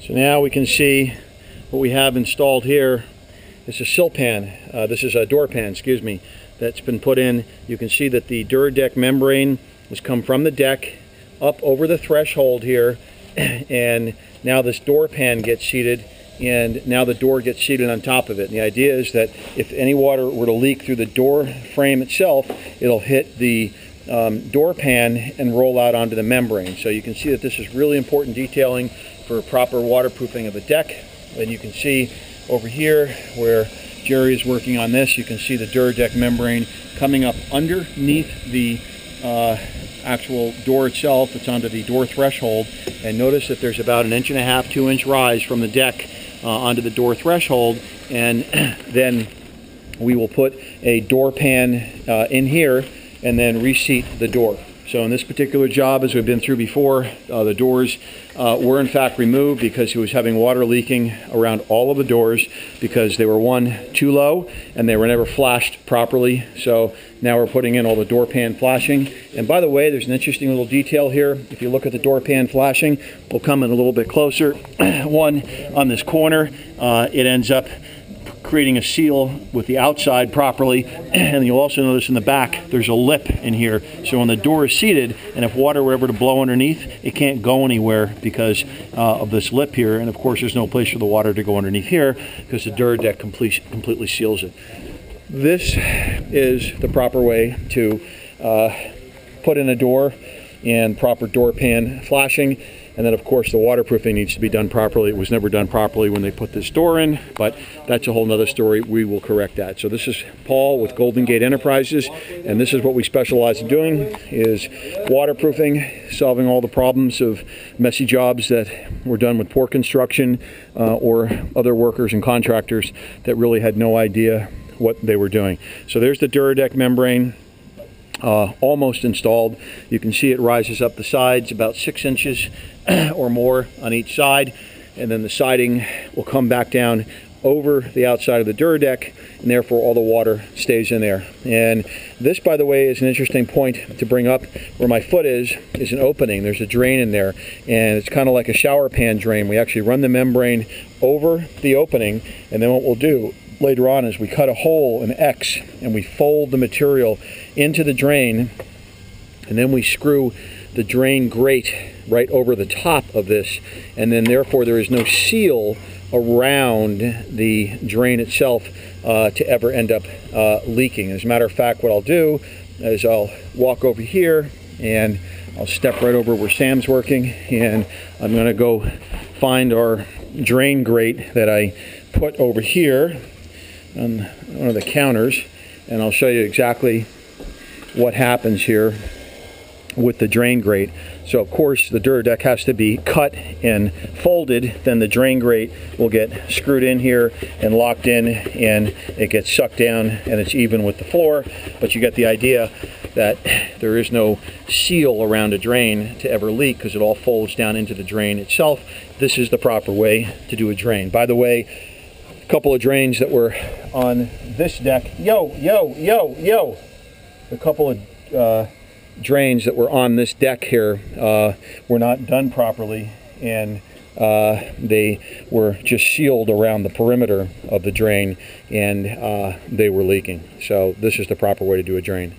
So now we can see what we have installed here. It's a sill pan. This is a door pan, excuse me, that's been put in. You can see that the Duradek membrane has come from the deck up over the threshold here, and now this door pan gets seated, and now the door gets seated on top of it. And the idea is that if any water were to leak through the door frame itself, it'll hit the door pan and roll out onto the membrane. So you can see that this is really important detailing for proper waterproofing of the deck. And you can see over here where Jerry is working on this, you can see the Duradek membrane coming up underneath the actual door itself. It's onto the door threshold, and notice that there's about 1.5 to 2 inch rise from the deck onto the door threshold, and then we will put a door pan in here and then reseat the door. So in this particular job, as we've been through before, the doors were in fact removed because he was having water leaking around all of the doors because they were, one, too low, and they were never flashed properly. So now we're putting in all the door pan flashing. And by the way, there's an interesting little detail here. If you look at the door pan flashing, we'll come in a little bit closer. One, on this corner, it ends up creating a seal with the outside properly, and you'll also notice in the back there's a lip in here, so when the door is seated and if water were ever to blow underneath, it can't go anywhere because of this lip here. And of course there's no place for the water to go underneath here because the Duradek completely seals it. This is the proper way to put in a door and proper door pan flashing. And then of course the waterproofing needs to be done properly. It was never done properly when they put this door in, but that's a whole nother story. We will correct that. So this is Paul with Golden Gate Enterprises, and this is what we specialize in doing, is waterproofing, solving all the problems of messy jobs that were done with poor construction or other workers and contractors that really had no idea what they were doing. So there's the Duradek membrane. Almost installed. You can see it rises up the sides about 6 inches or more on each side, and then the siding will come back down over the outside of the Duradek, and therefore all the water stays in there. And this, by the way, is an interesting point to bring up. Where my foot is an opening. There's a drain in there, and it's kind of like a shower pan drain. We actually run the membrane over the opening, and then what we'll do later on is we cut a hole, an X, and we fold the material into the drain, and then we screw the drain grate right over the top of this, and then therefore there is no seal around the drain itself to ever end up leaking. As a matter of fact, what I'll do is I'll walk over here and I'll step right over where Sam's working, and I'm going to go find our drain grate that I put over here on one of the counters, and I'll show you exactly what happens here with the drain grate. So of course the Duradek has to be cut and folded, then the drain grate will get screwed in here and locked in, and it gets sucked down and it's even with the floor. But you get the idea that there is no seal around a drain to ever leak because it all folds down into the drain itself. This is the proper way to do a drain. By the way, couple of drains that were on this deck. A couple of drains that were on this deck here were not done properly, and they were just sealed around the perimeter of the drain, and they were leaking. So this is the proper way to do a drain.